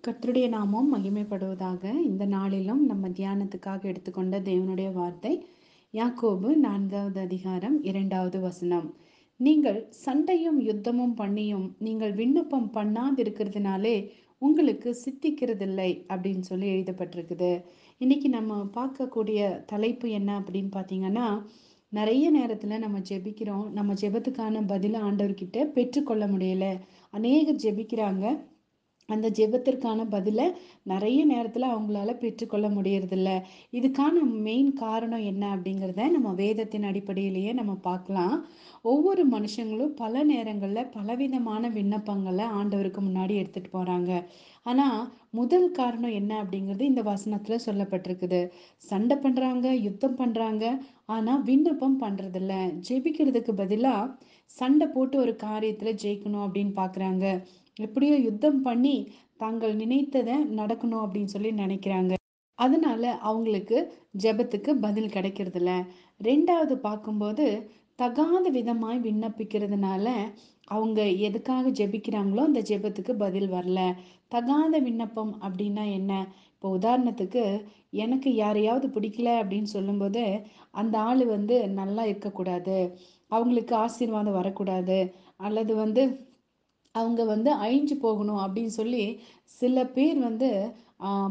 கர்த்தருடைய நாமம் மகிமைப்படுவதாக. இந்த நாளிலும் நம்ம தியானத்துக்காக எடுத்துக்கொண்ட தேவனுடைய வார்த்தை யாக்கோபு 4வது அதிகாரம் 2வது வசனம். நீங்கள் சண்டையும் யுத்தமும் பண்ணியும் நீங்கள் விண்ணப்பம் பண்ணாதிருக்கிறதுனாலே உங்களுக்கு சித்திக்கிறதில்லை அப்படின்னு சொல்லி எழுதப்பட்டிருக்குது. இன்னைக்கு நம்ம பார்க்கக்கூடிய தலைப்பு என்ன அப்படின்னு பார்த்தீங்கன்னா, நிறைய நேரத்தில் நம்ம ஜெபிக்கிறோம், நம்ம ஜெபத்துக்கான பதிலை ஆண்டவர்கிட்ட பெற்றுக்கொள்ள முடியல. அநேகர் ஜெபிக்கிறாங்க, அந்த ஜெபத்திற்கான பதில நிறைய நேரத்துல அவங்களால பெற்றுக்கொள்ள முடியறதில்ல. இதுக்கான மெயின் காரணம் என்ன அப்படிங்கிறத நம்ம வேதத்தின் அடிப்படையிலேயே நம்ம பார்க்கலாம். ஒவ்வொரு மனுஷங்களும் பல நேரங்கள்ல பலவிதமான விண்ணப்பங்களை ஆண்டவருக்கு முன்னாடி எடுத்துட்டு போறாங்க. ஆனா முதல் காரணம் என்ன அப்படிங்கிறது இந்த வசனத்துல சொல்லப்பட்டிருக்குது. சண்டை பண்றாங்க, யுத்தம் பண்றாங்க, ஆனா விண்ணப்பம் பண்றதில்ல. ஜெபிக்கிறதுக்கு பதிலா சண்டை போட்டு ஒரு காரியத்துல ஜெயிக்கணும் அப்படின்னு பாக்குறாங்க. எப்படியோ யுத்தம் பண்ணி தாங்கள் நினைத்ததை நடக்கணும் அப்படின்னு சொல்லி நினைக்கிறாங்க. அதனால அவங்களுக்கு ஜெபத்துக்கு பதில் கிடைக்கிறது இல்ல. ரெண்டாவது பார்க்கும்போது தகாத விதமாய் விண்ணப்பிக்கிறதுனால அவங்க எதுக்காக ஜெபிக்கிறாங்களோ அந்த ஜெபத்துக்கு பதில் வரல. தகாத விண்ணப்பம் அப்படின்னா என்ன? இப்போ உதாரணத்துக்கு, எனக்கு யாரையாவது பிடிக்கல அப்படின்னு சொல்லும்போது அந்த ஆள் நல்லா இருக்கக்கூடாது, அவங்களுக்கு ஆசீர்வாதம் வரக்கூடாது, அல்லது அவங்க அழிஞ்சு போகணும் அப்படின்னு சொல்லி சில பேர்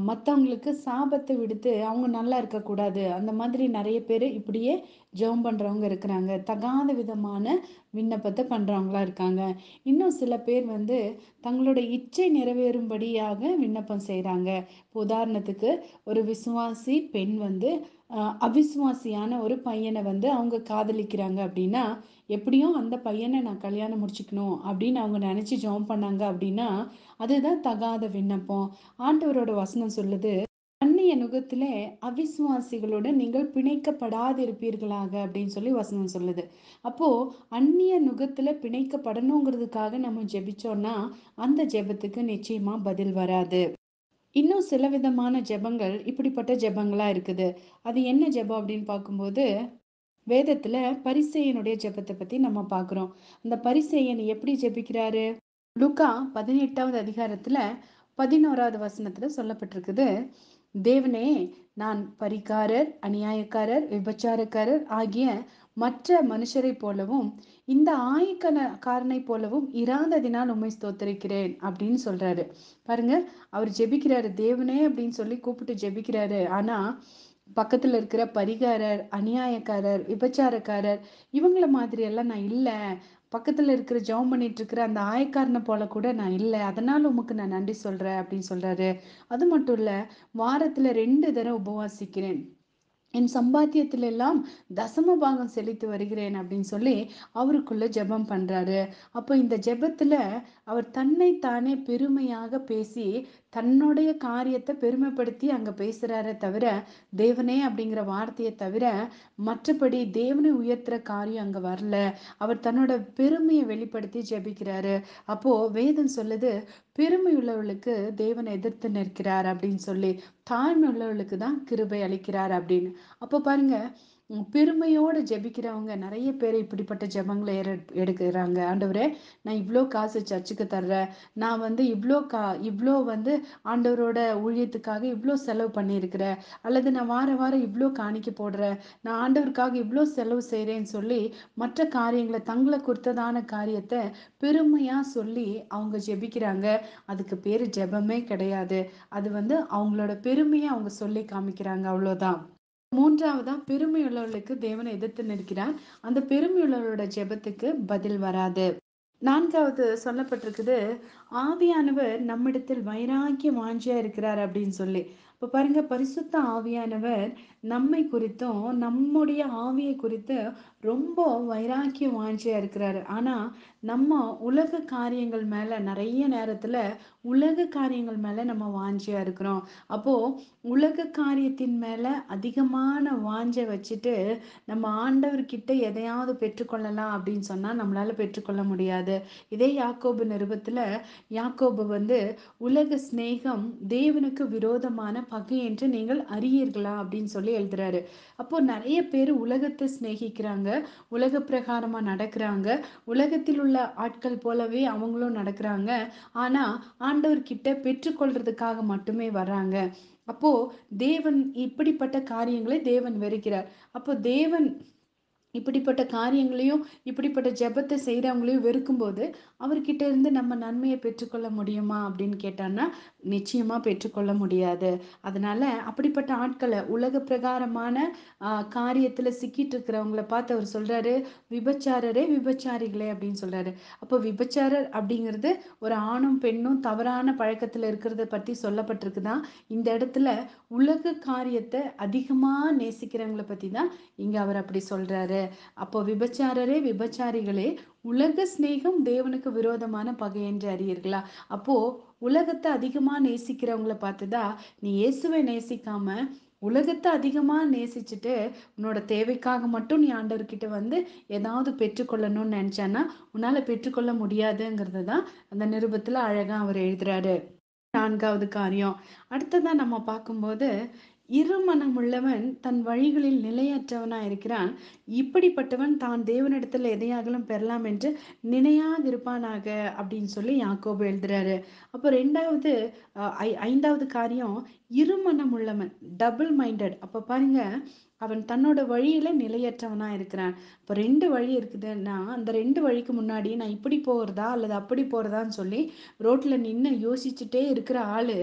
மற்றவங்களுக்கு சாபத்தை விடுத்து அவங்க நல்லா இருக்கக்கூடாது. அந்த மாதிரி நிறைய பேர் இப்படியே ஜெபம் பண்ணுறவங்க இருக்கிறாங்க. தகாத விதமான விண்ணப்பத்தை பண்ணுறவங்களா இருக்காங்க. இன்னும் சில பேர் தங்களோட இச்சை நிறைவேறும்படியாக விண்ணப்பம் செய்கிறாங்க. இப்போ உதாரணத்துக்கு, ஒரு விசுவாசி பெண் அவிசுவாசியான ஒரு பையனை அவங்க காதலிக்கிறாங்க அப்படின்னா, எப்படியும் அந்த பையனை நான் கல்யாணம் முடிச்சுக்கணும் அப்படின்னு அவங்க நினைச்சு ஜெபம் பண்ணாங்க அப்படின்னா அதுதான் தகாத விண்ணப்பம். ஆண்டவரோட வசனம் சொல்லுது, அந்நிய நுகத்திலே அவிசுவாசிகளுடன் நீங்கள் பிணைக்கப்படாதிருப்பீர்களாக அப்படின்னு சொல்லி வசனம் சொல்லுது. அப்போ அந்நிய நுகத்துல பிணைக்கப்படணுங்கிறதுக்காக நம்ம ஜெபிச்சோம்னா அந்த ஜெபத்துக்கு நிச்சயமா பதில் வராது. இன்னும் சில விதமான ஜெபங்கள் இப்படிப்பட்ட ஜெபங்களா இருக்குது. அது என்ன ஜெபம் அப்படின்னு பார்க்கும்போது, வேதத்துல பரிசேயனுடைய ஜெபத்தை பத்தி நம்ம பார்க்கிறோம். அந்த பரிசேயன் எப்படி ஜெபிக்கிறாரு? லூக்கா 18வது அதிகாரத்துல 11வது வசனத்துல சொல்லப்பட்டிருக்குது, தேவனே, நான் பரிகாரர், அநியாயக்காரர், விபச்சாரக்காரர் ஆகிய மற்ற மனுஷரை போலவும் இந்த ஆயக்காரனை போலவும் இராததினால் உம்மை ஸ்தோத்திரிக்கிறேன் அப்படின்னு சொல்றாரு. பாருங்க, அவர் ஜெபிக்கிறாரு, தேவனே அப்படின்னு சொல்லி கூப்பிட்டு ஜெபிக்கிறாரு. ஆனா பக்கத்துல இருக்கிற பரிகாரர், அநியாயக்காரர், விபச்சாரக்காரர் இவங்கள மாதிரி எல்லாம் நான் இல்ல, பக்கத்துல இருக்கிற ஜெபம் பண்ணிட்டு இருக்கிற அந்த ஆயக்காரனை போல கூட நான் இல்லை, அதனால உமக்கு நான் நன்றி சொல்றேன் அப்படின்னு சொல்றாரு. அது மட்டும் இல்ல, வாரத்துல 2 தடவை உபவாசிக்கிறேன், என் சம்பாத்தியத்தில எல்லாம் தசம பாகம் செலுத்தி வருகிறேன் அப்படின்னு சொல்லி அவருக்குள்ள ஜெபம் பண்றாரு. அப்போ இந்த ஜெபத்துல அவர் தன்னைத்தானே பெருமையாக பேசி தன்னுடைய காரியத்தை பெருமைப்படுத்தி அங்க பேசுறாரே தவிர, தேவனே அப்படிங்கிற வார்த்தையை தவிர மற்றபடி தேவனை உயர்த்துற காரியம் அங்க வரல. அவர் தன்னோட பெருமையை வெளிப்படுத்தி ஜெபிக்கிறாரு. அப்போ வேதம் சொல்லுது, பெருமை உள்ளவர்களுக்கு தேவன் எதிர்த்து நிற்கிறார் அப்படின்னு சொல்லி, தாழ்மை உள்ளவர்களுக்கு தான் கிருபை அளிக்கிறார் அப்படின்னு. அப்போ பாருங்க, பெருமையோட ஜெபிக்கிறவங்க நிறைய பேர் இப்படிப்பட்ட ஜெபங்களை எடுக்கிறாங்க. ஆண்டவரே, நான் இவ்வளோ காசு சர்ச்சுக்கு தர்றேன், நான் இவ்வளோ ஆண்டவரோட ஊழியத்துக்காக இவ்வளோ செலவு பண்ணியிருக்கிறேன், அல்லது நான் வார வாரம் இவ்வளோ காணிக்க போடுறேன், நான் ஆண்டவருக்காக இவ்வளோ செலவு செய்கிறேன்னு சொல்லி மற்ற காரியங்களை, தங்களை குறித்ததான காரியத்தை பெருமையா சொல்லி அவங்க ஜெபிக்கிறாங்க. அதுக்கு பேரு ஜெபமே கிடையாது. அது அவங்களோட பெருமையை அவங்க சொல்லி காமிக்கிறாங்க, அவ்வளோதான். மூன்றாவதா, பெருமை உள்ளவர்களுக்கு தேவனை எதிர்த்து நிற்கிறார். அந்த பெருமை உள்ளவர்களோட ஜெபத்துக்கு பதில் வராது. நான்காவது சொல்லப்பட்டிருக்குது, ஆவியானவர் நம்மிடத்தில் வைராக்கிய வாஞ்சியா இருக்கிறார் அப்படின்னு சொல்லி. இப்ப பாருங்க, பரிசுத்த ஆவியானவர் நம்மை குறித்தும் நம்முடைய ஆவியை குறித்து ரொம்ப வைராக்கிய வாஞ்சியா இருக்கிறாரு. ஆனா நம்ம உலக காரியங்கள் மேல நிறைய நேரத்துல உலக காரியங்கள் மேல நம்ம வாஞ்சியா இருக்கிறோம். அப்போ உலக காரியத்தின் மேல அதிகமான வாஞ்சை வச்சுட்டு நம்ம ஆண்டவர்கிட்ட எதையாவது பெற்றுக்கொள்ளலாம் அப்படின்னு சொன்னா நம்மளால பெற்றுக்கொள்ள முடியாது. இதே யாக்கோபு நிருபத்துல யாக்கோபு உலக சிநேகம் தேவனுக்கு விரோதமான பகை என்று நீங்கள் அறியீர்களா அப்படின்னு சொல்லி எழுதுறாரு. அப்போ நிறைய பேர் உலகத்தை சிநேகிக்கிறாங்க, உலக பிரகாரமா நடக்கிறாங்க, உலகத்தில் உள்ள ஆட்கள் போலவே அவங்களும் நடக்கிறாங்க. ஆனா ஆண்டவர்கிட்ட பெற்றுக்கொள்றதுக்காக மட்டுமே வர்றாங்க. அப்போ தேவன் இப்படிப்பட்ட காரியங்களை தேவன் வெறுக்கிறார். அப்போ தேவன் இப்படிப்பட்ட காரியங்களையும் இப்படிப்பட்ட ஜெபத்தை செய்கிறவங்களையும் வெறுக்கும்போது அவர்கிட்ட இருந்து நம்ம நன்மையை பெற்றுக்கொள்ள முடியுமா அப்படின்னு கேட்டான்னா நிச்சயமா பெற்றுக்கொள்ள முடியாது. அதனால அப்படிப்பட்ட ஆட்களை உலக பிரகாரமான காரியத்தில் சிக்கிட்டு இருக்கிறவங்கள பார்த்து அவர் சொல்றாரு, விபச்சாரரே விபச்சாரிகளே அப்படின்னு சொல்றாரு. அப்போ விபச்சாரர் அப்படிங்கிறது ஒரு ஆணும் பெண்ணும் தவறான பழக்கத்தில் இருக்கிறத பற்றி சொல்லப்பட்டிருக்குதான். இந்த இடத்துல உலக காரியத்தை அதிகமாக நேசிக்கிறவங்களை பற்றி தான் இங்கே அவர் அப்படி சொல்றாரு. அப்போ விபச்சாரரே விபச்சாரிகளே, உலக சிநேகம் தேவனுக்கு விரோதமான பகை என்று அறியீர்களா? அப்போ உலகத்தை அதிகமா நேசிக்கிறவங்கள பார்த்துதான் நீ இயேசுவை நேசிக்காம உலகத்தை அதிகமா நேசிச்சுட்டு உன்னோட தேவைக்காக மட்டும் நீ ஆண்டவர்கிட்ட வந்து ஏதாவது பெற்றுக்கொள்ளணும்னு நினைச்சான்னா உன்னால பெற்றுக்கொள்ள முடியாதுங்கிறது தான் அந்த நிருபத்துல அழகா அவர் எழுதுறாரு. நான்காவது காரியம் அடுத்ததான் நம்ம பார்க்கும்போது, இருமனம் உள்ளவன் தன் வழிகளில் நிலையற்றவனா இருக்கிறான், இப்படிப்பட்டவன் தான் தேவனிடத்தில் எதையாகலும் பெறலாம் என்று நினையாதிருப்பானாக அப்படின்னு சொல்லி யாக்கோபு எழுதுறாரு. அப்போ ரெண்டாவது ஐந்தாவது காரியம், இருமனம் உள்ளவன் டபுள் மைண்டட். அப்போ பாருங்க, அவன் தன்னோட வழியில நிலையற்றவனா இருக்கிறான். இப்போ ரெண்டு வழி இருக்குதுன்னா அந்த ரெண்டு வழிக்கு முன்னாடி நான் இப்படி போகிறதா அல்லது அப்படி போகிறதான்னு சொல்லி ரோட்ல நின்று யோசிச்சுட்டே இருக்கிற ஆளு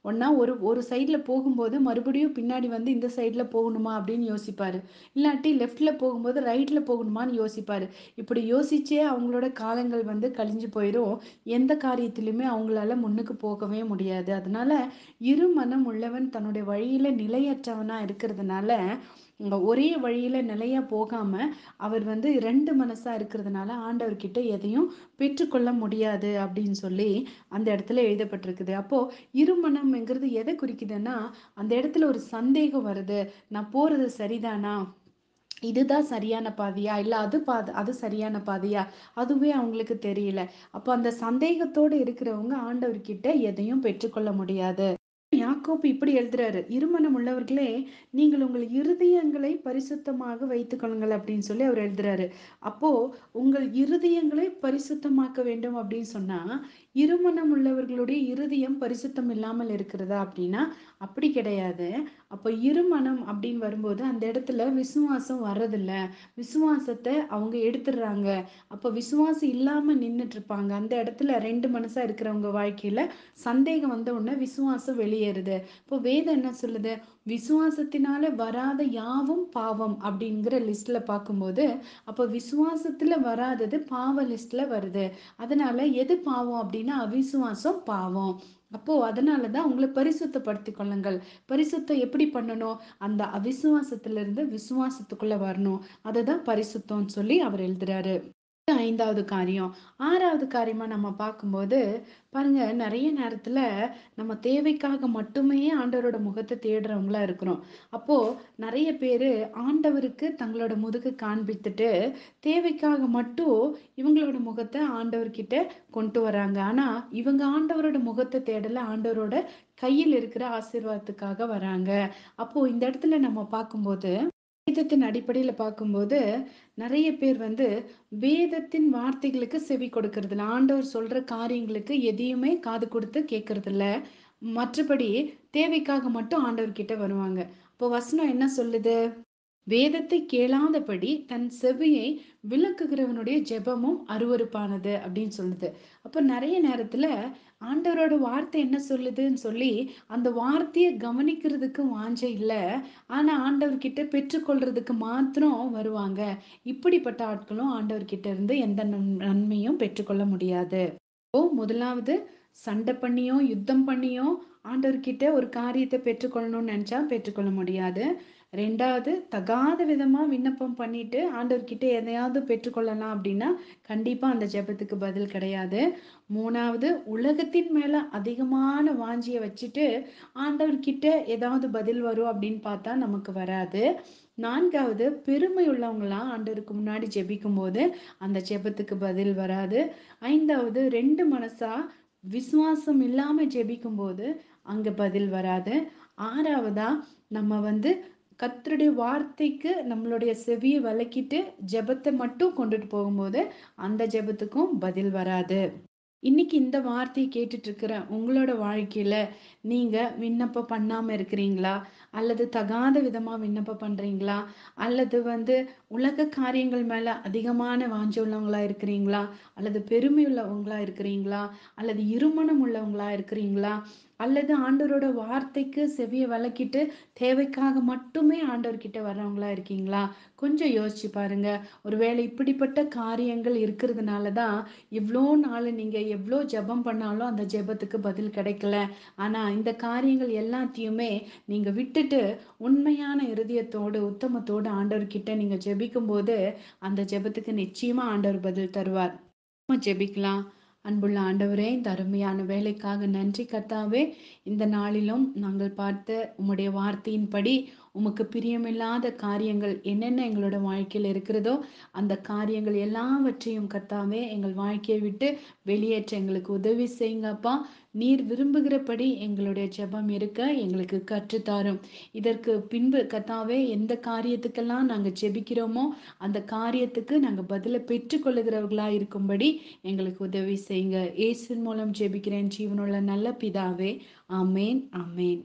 ஒன்னா ஒரு ஒரு சைடில் போகும்போது மறுபடியும் பின்னாடி வந்து இந்த சைடில் போகணுமா அப்படின்னு யோசிப்பாரு, இல்லாட்டி லெஃப்டில் போகும்போது ரைட்டில் போகணுமான்னு யோசிப்பாரு. இப்படி யோசிச்சே அவங்களோட காலங்கள் வந்து கழிஞ்சு போயிடும். எந்த காரியத்திலுமே அவங்களால முன்னுக்கு போகவே முடியாது. அதனால இரு மனம் உள்ளவன் தன்னுடைய வழியில நிலையற்றவனா இருக்கிறதுனால ஒரே வழியில நிலையா போகாம அவர் வந்து ரெண்டு மனசா இருக்கிறதுனால ஆண்டவர்கிட்ட எதையும் பெற்றுக்கொள்ள முடியாது அப்படின்னு சொல்லி அந்த இடத்துல எழுதப்பட்டிருக்குது. அப்போ இருமனம்ங்கிறது எதை குறிக்குதுன்னா அந்த இடத்துல ஒரு சந்தேகம் வருது, நான் போறது சரிதானா, இதுதான் சரியான பாதையா இல்ல அது சரியான பாதையா, அதுவே அவங்களுக்கு தெரியல. அப்போ அந்த சந்தேகத்தோடு இருக்கிறவங்க ஆண்டவர்கிட்ட எதையும் பெற்றுக்கொள்ள முடியாது. யாக்கோபு இப்படி எழுதுறாரு, இருமனம் உள்ளவர்களே நீங்கள் உங்கள் இருதயங்களை பரிசுத்தமாக வைத்துக் கொள்ளுங்கள் அப்படின்னு சொல்லி அவர் எழுதுறாரு. அப்போ உங்கள் இருதயங்களை பரிசுத்தமாக்க வேண்டும் அப்படின்னு சொன்னா இருமனம் உள்ளவர்களுடைய இருதயம் பரிசுத்தம் இல்லாமல் இருக்கிறதா அப்படின்னா அப்படி கிடையாது. அப்போ இருமனம் அப்படின்னு வரும்போது அந்த இடத்துல விசுவாசம் வர்றதில்ல, விசுவாசத்தை அவங்க எடுத்துடுறாங்க. அப்போ விசுவாசம் இல்லாம நின்றுட்டு இருப்பாங்க. அந்த இடத்துல ரெண்டு மனசா இருக்கிறவங்க வாழ்க்கையில சந்தேகம் வந்த உடனே விசுவாசம் வெளியேறுது. இப்போ வேதம் என்ன சொல்லுது, விசுவாசத்தினால வராத யாவும் பாவம் அப்படிங்கிற லிஸ்ட்ல பார்க்கும்போது அப்போ விசுவாசத்துல வராதது பாவ லிஸ்ட்ல வருது. அதனால எது பாவம் அப்படின்னா அவிசுவாசம் பாவம். அப்போ அதனாலதான் உங்களை பரிசுத்தப்படுத்திக் கொள்ளுங்கள். பரிசுத்தம் எப்படி பண்ணணும், அந்த அவிசுவாசத்திலிருந்து விசுவாசத்துக்குள்ள வரணும், அதுதான் பரிசுத்தம்னு சொல்லி அவர் எழுதுறாரு. ஐந்தாவது காரியம். ஆறாவது காரியமா நம்ம பார்க்கும்போது பாருங்க, நிறைய நேரத்துல நம்ம தேவைக்காக மட்டுமே ஆண்டவரோட முகத்தை தேடுறவங்களா இருக்கிறோம். அப்போ நிறைய பேரு ஆண்டவருக்கு தங்களோட முதுகு காண்பித்துட்டு தேவைக்காக மட்டும் இவங்களோட முகத்தை ஆண்டவர்கிட்ட கொண்டு வராங்க. ஆனா இவங்க ஆண்டவரோட முகத்தை தேடல, ஆண்டவரோட கையில் இருக்கிற ஆசீர்வாதத்துக்காக வராங்க. அப்போ இந்த இடத்துல நம்ம பார்க்கும்போது வேதத்தின் அடிப்படையில பார்க்கும்போது நிறைய பேர் வந்து வேதத்தின் வார்த்தைகளுக்கு செவி கொடுக்கறது இல்ல, ஆண்டவர் சொல்ற காரியங்களுக்கு எதையுமே காது கொடுத்து கேட்கறது இல்ல. மற்றபடி தேவைக்காக மட்டும் ஆண்டவர் கிட்ட வருவாங்க. இப்போ வசனம் என்ன சொல்லுது, வேதத்தை கேளாதபடி தன் செவியை விலக்குகிறவனுடைய ஜெபமும் அருவருப்பானது அப்படின்னு சொல்லுது. அப்ப நிறைய நேரத்துல ஆண்டவரோட வார்த்தை என்ன சொல்லுதுன்னு சொல்லி அந்த வார்த்தையை கவனிக்கிறதுக்கு வாஞ்சை இல்ல, ஆனா ஆண்டவர்கிட்ட பெற்றுக்கொள்றதுக்கு மாத்திரம் வருவாங்க. இப்படிப்பட்ட ஆட்களும் ஆண்டவர்கிட்ட இருந்து எந்த நன்மையும் பெற்றுக்கொள்ள முடியாது. முதலாவது, சண்டை பண்ணியோ யுத்தம் பண்ணியோ ஆண்டவர்கிட்ட ஒரு காரியத்தை பெற்றுக்கொள்ளணும்னு நினைச்சா பெற்றுக்கொள்ள முடியாது. ரெண்டாவது, தகாத விதமா விண்ணப்பம் பண்ணிட்டு ஆண்டவர்கிட்ட எதையாவது பெற்றுக்கொள்ளலாம் அப்படின்னா கண்டிப்பா அந்த ஜெபத்துக்கு பதில் கிடையாது. மூணாவது, உலகத்தின் மேல அதிகமான வாஞ்சியை வச்சுட்டு ஆண்டவர்கிட்ட ஏதாவது பதில் வரும் அப்படின்னு பார்த்தா நமக்கு வராது. நான்காவது, பெருமை உள்ளவங்களாம் ஆண்டவருக்கு முன்னாடி ஜெபிக்கும் போது அந்த ஜெபத்துக்கு பதில் வராது. ஐந்தாவது, ரெண்டு மனசா விசுவாசம் இல்லாம ஜெபிக்கும் போது அங்க பதில் வராது. 6வதா நம்ம கர்த்தருடைய வார்த்தைக்கு நம்மளுடைய செவிய வழக்கிட்டு ஜெபத்த மட்டும் கொண்டுட்டு போகும்போது, அந்த ஜெபத்துக்கும் பதில் வராது. இன்னைக்கு இந்த வார்த்தைய கேட்டுட்டு இருக்கிற உங்களோட வாழ்க்கையில நீங்க விண்ணப்பம் பண்ணாம இருக்கிறீங்களா? அல்லது தகாத விதமா விண்ணப்பம் பண்றீங்களா? அல்லது உலக காரியங்கள் மேல அதிகமான வாஞ்சை உள்ளவங்களா இருக்கிறீங்களா? அல்லது பெருமை உள்ளவங்களா இருக்கிறீங்களா? அல்லது இருமனம் உள்ளவங்களா இருக்கிறீங்களா? அல்லது ஆண்டவரோட வார்த்தைக்கு செவிய வழக்கிட்டு தேவைக்காக மட்டுமே ஆண்டவர்கிட்ட வர்றவங்களா இருக்கீங்களா? கொஞ்சம் யோசிச்சு பாருங்க. ஒருவேளை இப்படிப்பட்ட காரியங்கள் இருக்கிறதுனால தான் இவ்ளோ நாள் நீங்க எவ்ளோ ஜெபம் பண்ணாலும் அந்த ஜெபத்துக்கு பதில் கிடைக்கல. ஆனா இந்த காரியங்கள் எல்லாத்தையுமே நீங்க விட்டுட்டு உண்மையான இருதயத்தோடு, உத்தமத்தோடு ஆண்டவர்கிட்ட நீங்க ஜெபிக்கும்போது, அந்த ஜெபத்துக்கு நிச்சயமா ஆண்டவர் பதில் தருவார். நம்ம ஜெபிக்கலாம். அன்புள்ள ஆண்டவரே, இந்த அருமையான வேலைக்காக நன்றி கர்த்தாவே. இந்த நாளிலும் நாங்கள் பார்த்த உம்முடைய வார்த்தையின்படி உமக்கு பிரியமில்லாத காரியங்கள் என்னென்ன எங்களோட வாழ்க்கையில இருக்கிறதோ, அந்த காரியங்கள் எல்லாவற்றையும் கர்த்தாவே எங்கள் வாழ்க்கையை விட்டு வெளியேற்ற எங்களுக்கு உதவி செய்யுங்க அப்பா. நீர் விரும்புகிறபடி எங்களுடைய ஜெபம் இருக்க எங்களுக்கு கற்றுத்தாரும். இதற்கு பின்பு கர்த்தாவே எந்த காரியத்துக்கெல்லாம் நாங்க ஜெபிக்கிறோமோ, அந்த காரியத்துக்கு நாங்க பதில பெற்றுக்கொள்ளுகிறவர்களா இருக்கும்படி எங்களுக்கு உதவி செய்யுங்க. இயேசுவின் மூலம் ஜெபிக்கிறேன் ஜீவனுள்ள நல்ல பிதாவே. ஆமென், ஆமென்.